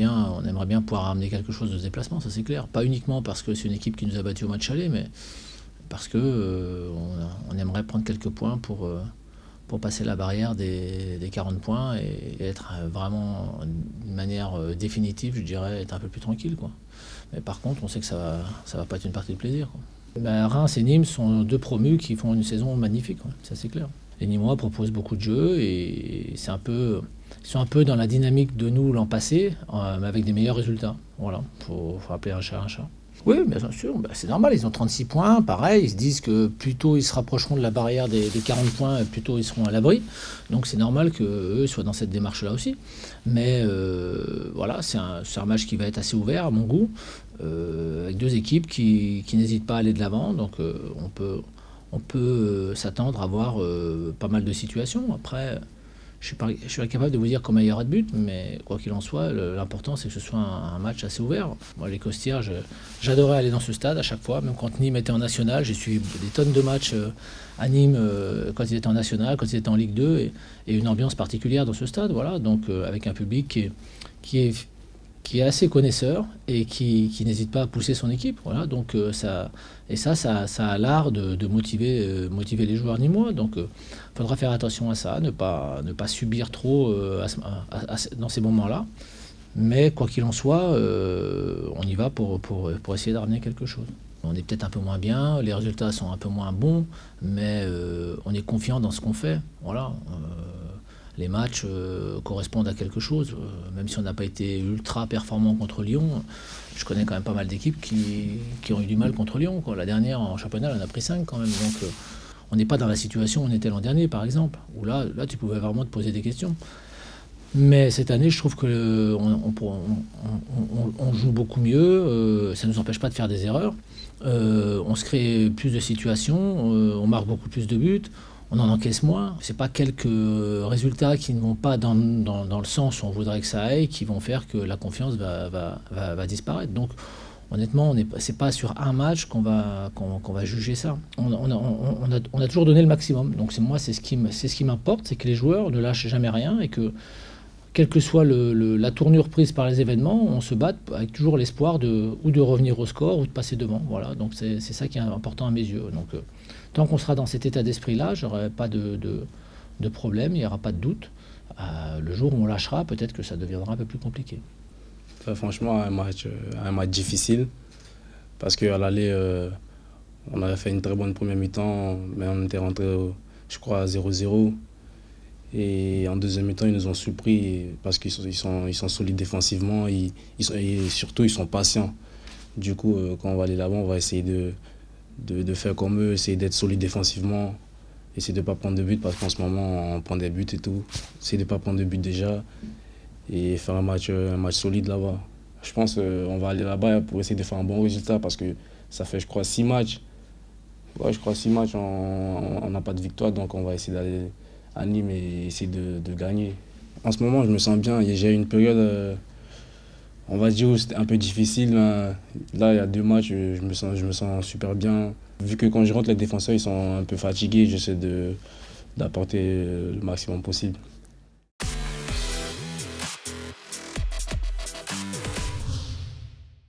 aimerait bien pouvoir ramener quelque chose de ce déplacement, ça c'est clair. Pas uniquement parce que c'est une équipe qui nous a battus au match aller, mais parce que on aimerait prendre quelques points pour passer la barrière des 40 points et être vraiment d'une manière définitive, je dirais, être un peu plus tranquille, quoi. Mais par contre, on sait que ça va pas être une partie de plaisir, quoi. Ben, Reims et Nîmes sont deux promus qui font une saison magnifique, ouais, ça c'est clair. Les Nîmois proposent beaucoup de jeux et ils sont un peu dans la dynamique de nous l'an passé, mais avec des meilleurs résultats. Voilà, faut appeler un chat un chat. Oui, bien sûr, bah, c'est normal, ils ont 36 points, pareil, ils se disent que plus tôt ils se rapprocheront de la barrière des 40 points, plus tôt ils seront à l'abri. Donc c'est normal qu'eux soient dans cette démarche-là aussi. Mais voilà, c'est un match qui va être assez ouvert à mon goût, avec deux équipes qui n'hésitent pas à aller de l'avant. Donc on peut s'attendre à voir pas mal de situations. Après, je suis incapable de vous dire combien il y aura de buts, mais quoi qu'il en soit, l'important c'est que ce soit un match assez ouvert. Moi, les Costières, j'adorais aller dans ce stade à chaque fois, même quand Nîmes était en national. J'ai suivi des tonnes de matchs à Nîmes quand ils étaient en national, quand ils étaient en Ligue 2, et une ambiance particulière dans ce stade. Voilà, donc avec un public qui est assez connaisseur et qui n'hésite pas à pousser son équipe. Voilà, donc ça a l'art de motiver les joueurs nîmois. Donc il faudra faire attention à ça, ne pas subir trop dans ces moments-là. Mais quoi qu'il en soit, on y va pour essayer d'amener quelque chose. On est peut-être un peu moins bien, les résultats sont un peu moins bons, mais on est confiant dans ce qu'on fait. Voilà. Les matchs correspondent à quelque chose. Même si on n'a pas été ultra performant contre Lyon, je connais quand même pas mal d'équipes qui ont eu du mal contre Lyon, quoi. La dernière en championnat, elle en a pris 5 quand même. Donc on n'est pas dans la situation où on était l'an dernier, par exemple, où là tu pouvais vraiment te poser des questions. Mais cette année, je trouve que on joue beaucoup mieux, ça ne nous empêche pas de faire des erreurs. On se crée plus de situations, on marque beaucoup plus de buts, on en encaisse moins. C'est pas quelques résultats qui ne vont pas dans le sens où on voudrait que ça aille qui vont faire que la confiance va disparaître. Donc honnêtement, c'est pas sur un match qu'on va juger ça. On a toujours donné le maximum. Donc c'est ce qui m'importe, c'est que les joueurs ne lâchent jamais rien et que quelle que soit la tournure prise par les événements, on se bat avec toujours l'espoir ou de revenir au score ou de passer devant. Voilà, donc c'est ça qui est important à mes yeux. Donc tant qu'on sera dans cet état d'esprit-là, j'aurai pas de problème, il n'y aura pas de doute. Le jour où on lâchera, peut-être que ça deviendra un peu plus compliqué. Franchement, un match difficile, parce qu'à l'aller, on avait fait une très bonne première mi-temps, mais on était rentré, je crois, à 0-0. Et en deuxième mi-temps, ils nous ont surpris parce qu'ils sont solides défensivement et surtout ils sont patients. Du coup, quand on va aller là-bas, on va essayer de faire comme eux, essayer d'être solide défensivement, essayer de ne pas prendre de but parce qu'en ce moment, on prend des buts et tout. Essayer de ne pas prendre de but déjà et faire un match solide là-bas. Je pense qu'on va aller là-bas pour essayer de faire un bon résultat parce que ça fait, je crois, 6 matchs. Ouais, je crois 6 matchs, on n'a pas de victoire, donc on va essayer d'aller à Nîmes et essayer de gagner. En ce moment, je me sens bien. J'ai eu une période, on va dire, où c'était un peu difficile. Là, il y a 2 matchs, je me sens super bien. Vu que quand je rentre, les défenseurs ils sont un peu fatigués, j'essaie d'apporter le maximum possible.